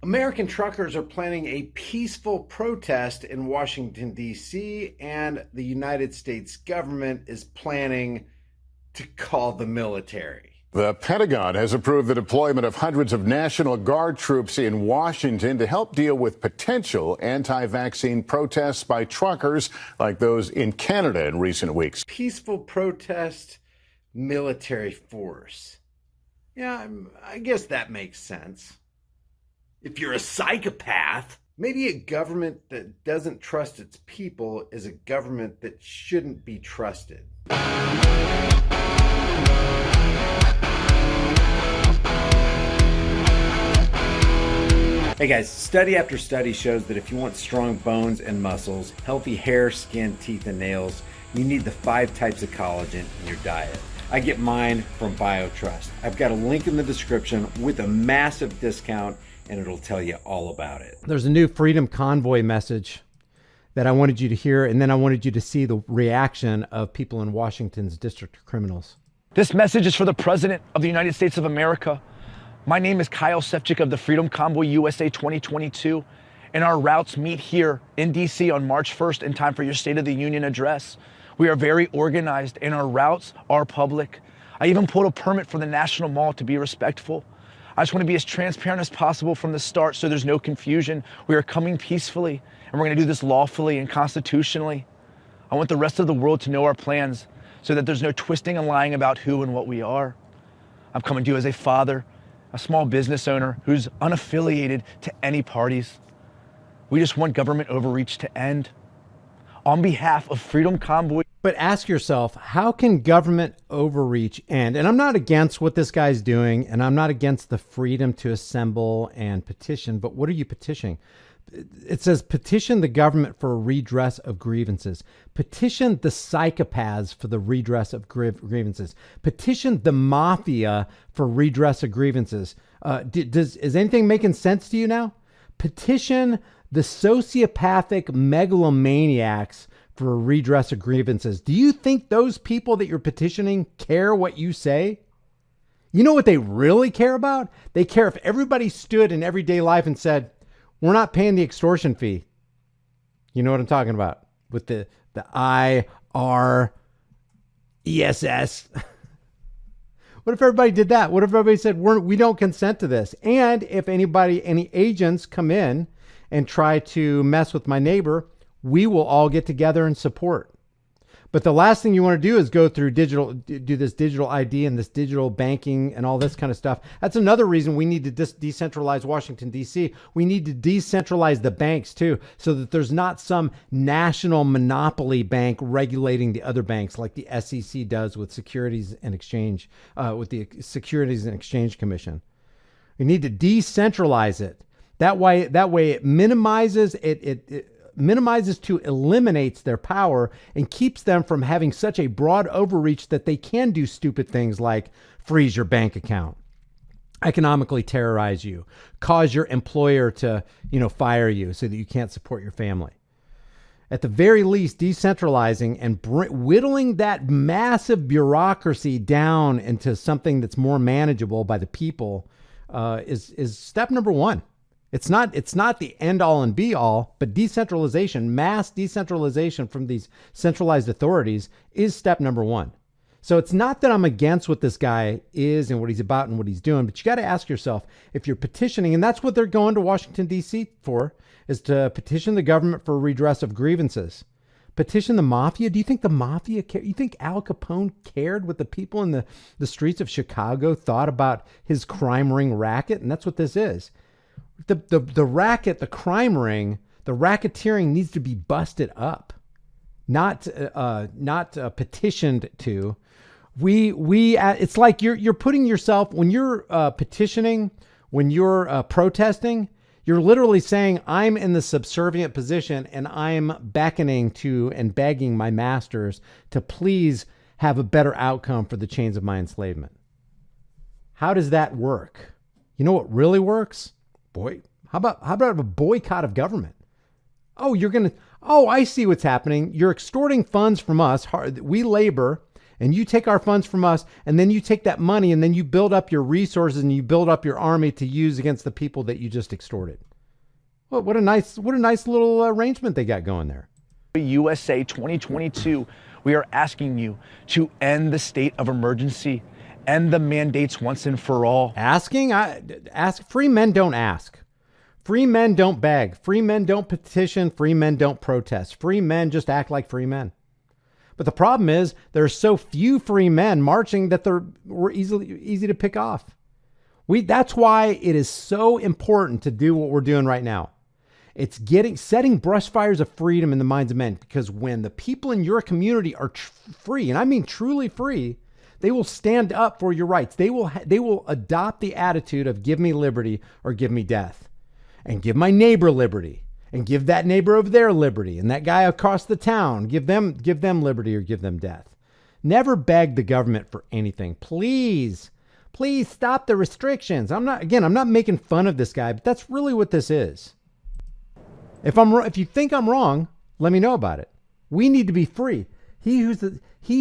American truckers are planning a peaceful protest in Washington, D.C., and the United States government is planning to call the military. The Pentagon has approved the deployment of hundreds of National Guard troops in Washington to help deal with potential anti-vaccine protests by truckers like those in Canada in recent weeks. Peaceful protest, military force. Yeah, I guess that makes sense. If you're a psychopath, maybe a government that doesn't trust its people is a government that shouldn't be trusted. Hey guys, study after study shows that if you want strong bones and muscles, healthy hair, skin, teeth, and nails, you need the 5 types of collagen in your diet. I get mine from BioTrust. I've got a link in the description with a massive discount, and it'll tell you all about it. There's a new Freedom Convoy message that I wanted you to hear, and then I wanted you to see the reaction of people in Washington's District of Criminals. This message is for the President of the United States of America. My name is Kyle Sefcik of the Freedom Convoy USA 2022, and our routes meet here in DC on March 1st in time for your State of the Union address. We are very organized, and our routes are public. I even pulled a permit for the National Mall to be respectful. I just want to be as transparent as possible from the start so there's no confusion. We are coming peacefully, and we're going to do this lawfully and constitutionally. I want the rest of the world to know our plans so that there's no twisting and lying about who and what we are. I'm coming to you as a father, a small business owner who's unaffiliated to any parties. We just want government overreach to end. On behalf of Freedom Convoy. But ask yourself, how can government overreach end? And I'm not against what this guy's doing, and I'm not against the freedom to assemble and petition, but what are you petitioning? It says petition the government for a redress of grievances. Petition the psychopaths for the redress of grievances. Petition the mafia for redress of grievances. Is anything making sense to you now? Petition the sociopathic megalomaniacs for a redress of grievances. Do you think those people that you're petitioning care what you say? You know what they really care about? They care if everybody stood in everyday life and said, we're not paying the extortion fee. You know what I'm talking about with the IRESS. What if everybody did that? What if everybody said, we don't consent to this? And if any agents come in and try to mess with my neighbor, we will all get together and support. But the last thing you want to do is go through do this digital ID and this digital banking and all this kind of stuff. That's another reason we need to decentralize Washington, D.C. We need to decentralize the banks too, so that there's not some national monopoly bank regulating the other banks like the SEC does with Securities and Exchange, with the Securities and Exchange Commission. We need to decentralize it. That way it minimizes eliminates their power and keeps them from having such a broad overreach that they can do stupid things like freeze your bank account, economically terrorize you, cause your employer to, fire you so that you can't support your family. At the very least, decentralizing and whittling that massive bureaucracy down into something that's more manageable by the people is step number one. It's not the end all and be all, but decentralization, mass decentralization from these centralized authorities is step number one. So it's not that I'm against what this guy is and what he's about and what he's doing, but you got to ask yourself, if you're petitioning, and that's what they're going to Washington, D.C. for, is to petition the government for redress of grievances. Petition the mafia. Do you think the mafia you think Al Capone cared what the people in the streets of Chicago thought about his crime ring racket? And that's what this is. The racket, the crime ring, the racketeering needs to be busted up, not petitioned to. It's like you're putting yourself, when you're petitioning, when you're protesting, you're literally saying, I'm in the subservient position and I'm beckoning to and begging my masters to please have a better outcome for the chains of my enslavement. How does that work? You know what really works? Boy, how about a boycott of government? I see what's happening. You're extorting funds from us. We labor, and you take our funds from us, and then you take that money and then you build up your resources and you build up your army to use against the people that you just extorted. Well, what a nice little arrangement they got going there. USA 2022, we are asking you to end the state of emergency, end the mandates once and for all. Ask. Free men don't ask. Free men don't beg. Free men don't petition. Free men don't protest. Free men just act like free men. But the problem is there are so few free men marching that we're easy to pick off. That's why it is so important to do what we're doing right now. It's setting brush fires of freedom in the minds of men, because when the people in your community are free, and I mean truly free, they will stand up for your rights. They will adopt the attitude of give me liberty or give me death, and give my neighbor liberty and give that neighbor over there liberty, and that guy across the town, give them liberty or give them death. Never beg the government for anything. Please stop the restrictions. I'm not making fun of this guy, but that's really what this is. If you think I'm wrong, let me know about it. We need to be free. He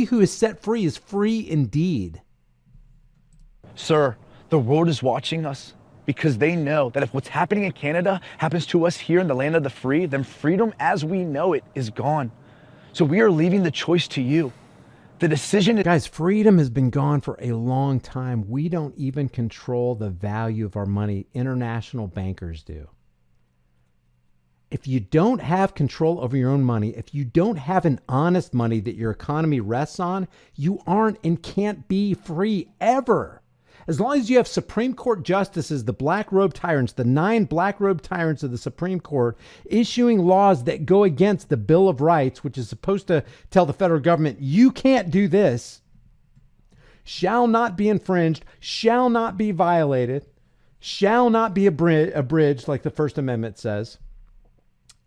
who is set free is free indeed. Sir, the world is watching us because they know that if what's happening in Canada happens to us here in the land of the free, then freedom as we know it is gone. So we are leaving the choice to you. The decision is... Guys, freedom has been gone for a long time. We don't even control the value of our money. International bankers do. If you don't have control over your own money, if you don't have an honest money that your economy rests on, you aren't and can't be free ever. As long as you have Supreme Court justices, the black robe tyrants, the 9 black robe tyrants of the Supreme Court, issuing laws that go against the Bill of Rights, which is supposed to tell the federal government, you can't do this, shall not be infringed, shall not be violated, shall not be abridged, like the First Amendment says.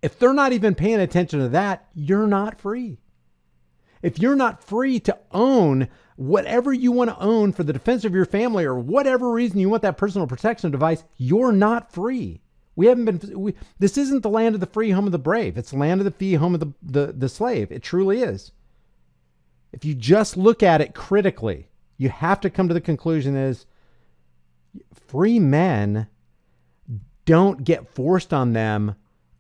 If they're not even paying attention to that, you're not free. If you're not free to own whatever you want to own for the defense of your family or whatever reason you want that personal protection device, you're not free. This isn't the land of the free, home of the brave. It's the land of the free, home of the slave. It truly is. If you just look at it critically, you have to come to the conclusion is free men don't get forced on them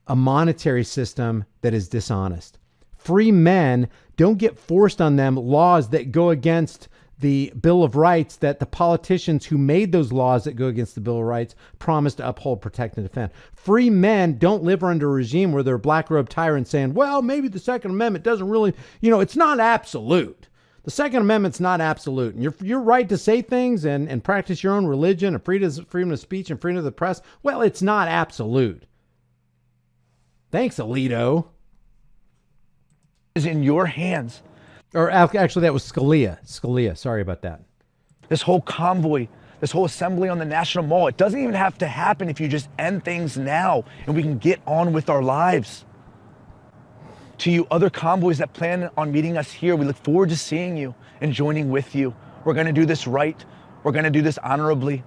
a monetary system that is dishonest. Free men don't get forced on them laws that go against the Bill of Rights that the politicians who made those laws that go against the Bill of Rights promised to uphold, protect, and defend. Free men don't live under a regime where they're black robe tyrants saying, well, maybe the Second Amendment doesn't really, it's not absolute. The Second Amendment's not absolute. And your right to say things and practice your own religion and freedom of speech and freedom of the press, well, it's not absolute. Thanks, Alito. Is in your hands. Or actually, that was Scalia. Sorry about that. This whole convoy, this whole assembly on the National Mall, it doesn't even have to happen if you just end things now and we can get on with our lives. To you other convoys that plan on meeting us here, we look forward to seeing you and joining with you. We're going to do this right. We're going to do this honorably.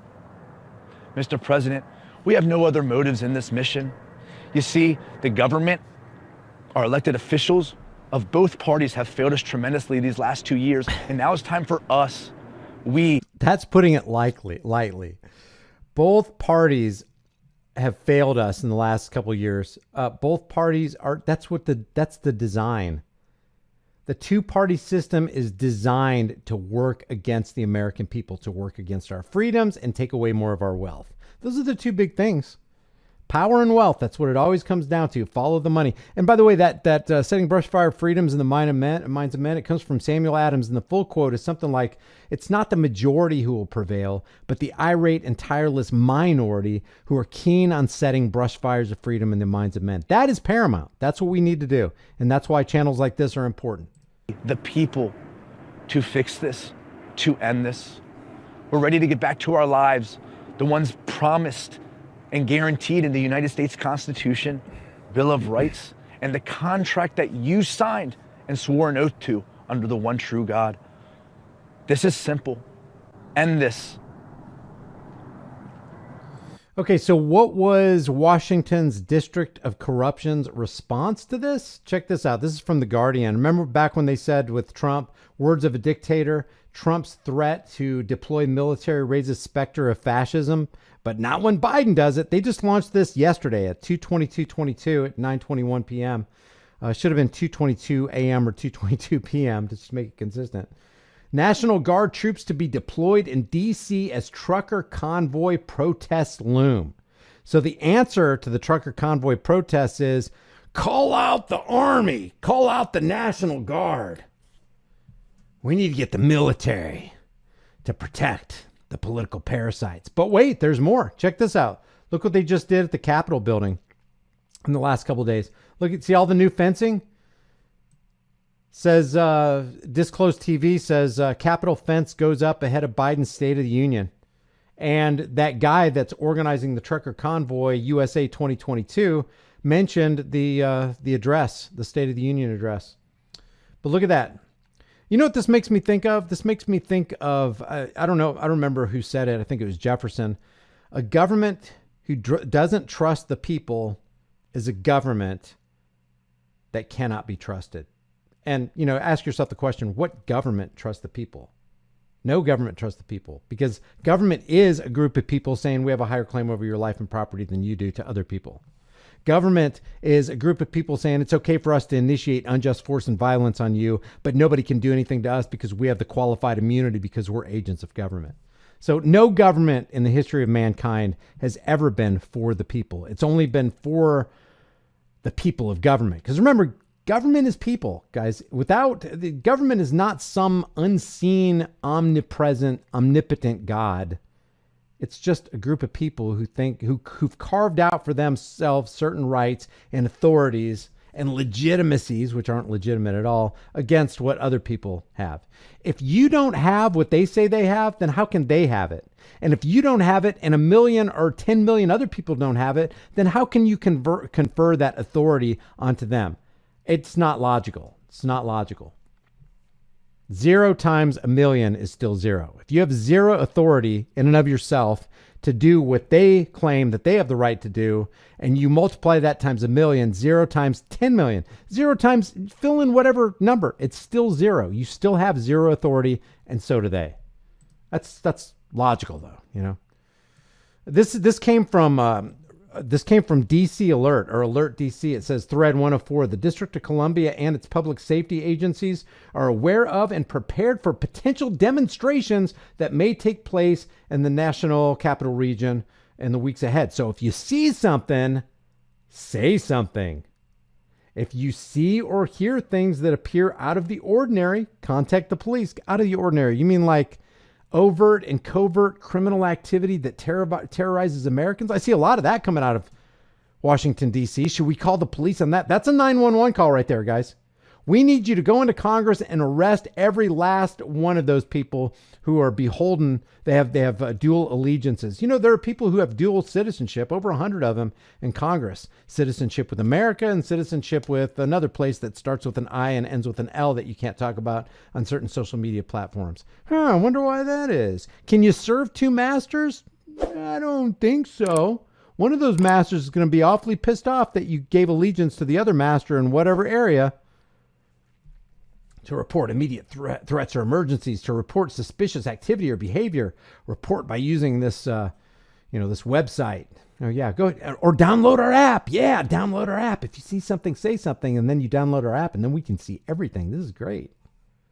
Mr. President, we have no other motives in this mission. You see, the government, our elected officials of both parties have failed us tremendously these last 2 years, and now it's time for us. That's putting it lightly. Both parties have failed us in the last couple of years. Both parties that's the design. The two-party system is designed to work against the American people, to work against our freedoms and take away more of our wealth. Those are the two big things. Power and wealth, that's what it always comes down to. Follow the money. And by the way, that setting brush fire freedoms in the minds of men, it comes from Samuel Adams. And the full quote is something like, it's not the majority who will prevail, but the irate and tireless minority who are keen on setting brush fires of freedom in the minds of men. That is paramount. That's what we need to do. And that's why channels like this are important. The people to fix this, to end this. We're ready to get back to our lives, the ones promised and guaranteed in the United States Constitution, Bill of Rights, and the contract that you signed and swore an oath to under the one true God. This is simple. End this. Okay, so what was Washington's District of Corruption's response to this? Check this out. This is from The Guardian. Remember back when they said with Trump, words of a dictator, Trump's threat to deploy military raises specter of fascism, but not when Biden does it. They just launched this yesterday at 2:22:22 at 9:21 p.m. Should have been 2:22 a.m. or 2:22 p.m. to just make it consistent. National Guard troops to be deployed in D.C. as trucker convoy protests loom. So the answer to the trucker convoy protests is call out the Army, call out the National Guard. We need to get the military to protect the political parasites. But wait, there's more. Check this out. Look what they just did at the Capitol building in the last couple of days. Look, see all the new fencing? Says, Disclosed TV says, Capitol fence goes up ahead of Biden's State of the Union. And that guy that's organizing the trucker convoy, USA 2022, mentioned the address, the State of the Union address. But look at that. You know what this makes me think of? This makes me think of, I don't know, I don't remember who said it. I think it was Jefferson. A government who doesn't trust the people is a government that cannot be trusted. And, you know, ask yourself the question, what government trusts the people? No government trusts the people, because government is a group of people saying we have a higher claim over your life and property than you do to other people. Government is a group of people saying it's okay for us to initiate unjust force and violence on you, but nobody can do anything to us because we have the qualified immunity because we're agents of government. So no government in the history of mankind has ever been for the people. It's only been for the people of government. Because remember, government is people, guys. Without the government is not some unseen, omnipresent, omnipotent God. It's just a group of people who've carved out for themselves certain rights and authorities and legitimacies, which aren't legitimate at all, against what other people have. If you don't have what they say they have, then how can they have it? And if you don't have it and 1 million or 10 million other people don't have it, then how can you confer that authority onto them? It's not logical. It's not logical. 0 times 1 million is still 0. If you have 0 authority in and of yourself to do what they claim that they have the right to do, and you multiply that times 1 million, 0 times 10 million, 0 times fill in whatever number, it's still 0. You still have 0 authority, and so do they. That's logical, though. You know, this came from DC Alert, or Alert DC. It says, Thread 104, the District of Columbia and its public safety agencies are aware of and prepared for potential demonstrations that may take place in the National Capital Region in the weeks ahead. So if you see something, say something. If you see or hear things that appear out of the ordinary, contact the police. Out of the ordinary, you mean like overt and covert criminal activity that terrorizes Americans? I see a lot of that coming out of Washington, D.C. Should we call the police on that? That's a 911 call right there, guys. We need you to go into Congress and arrest every last one of those people who are beholden. They have dual allegiances. You know, there are people who have dual citizenship, over 100 of them in Congress. Citizenship with America and citizenship with another place that starts with an I and ends with an L that you can't talk about on certain social media platforms. I wonder why that is. Can you serve 2 masters? I don't think so. One of those masters is going to be awfully pissed off that you gave allegiance to the other master in whatever area. To report immediate threats or emergencies, to report suspicious activity or behavior, report by using this, this website. Oh yeah, go or download our app. Yeah, download our app. If you see something, say something, and then you download our app, and then we can see everything. This is great.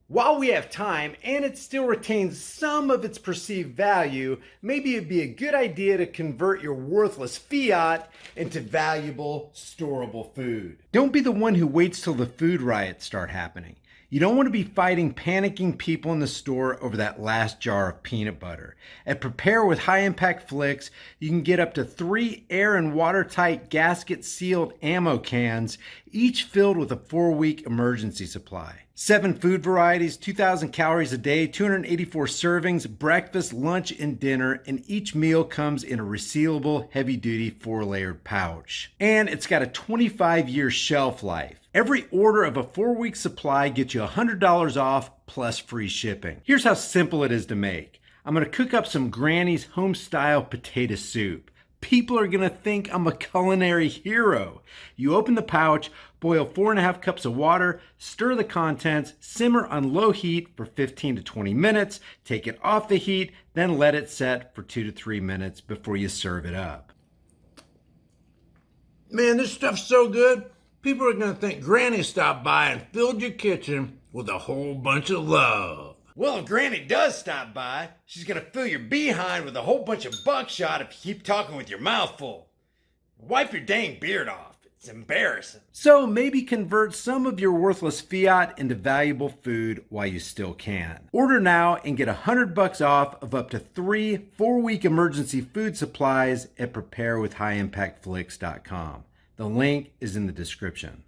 While we have time and it still retains some of its perceived value, maybe it'd be a good idea to convert your worthless fiat into valuable, storable food. Don't be the one who waits till the food riots start happening. You don't want to be fighting panicking people in the store over that last jar of peanut butter. At Prepare with High Impact Flicks, you can get up to 3 air and watertight gasket sealed ammo cans, each filled with a 4-week emergency supply. 7 food varieties, 2,000 calories a day, 284 servings, breakfast, lunch, and dinner, and each meal comes in a resealable, heavy-duty 4-layered pouch. And it's got a 25-year shelf life. Every order of a 4-week supply gets you $100 off plus free shipping. Here's how simple it is to make. I'm going to cook up some Granny's home-style potato soup. People are gonna think I'm a culinary hero. You open the pouch, boil 4.5 cups of water, stir the contents, simmer on low heat for 15 to 20 minutes, take it off the heat, then let it set for 2 to 3 minutes before you serve it up. Man, this stuff's so good, people are gonna think Granny stopped by and filled your kitchen with a whole bunch of love. Well, if Granny does stop by, she's gonna fill your behind with a whole bunch of buckshot if you keep talking with your mouth full. Wipe your dang beard off. It's embarrassing. So maybe convert some of your worthless fiat into valuable food while you still can. Order now and get $100 off of up to 3 4-week emergency food supplies at preparewithhighimpactflix.com. The link is in the description.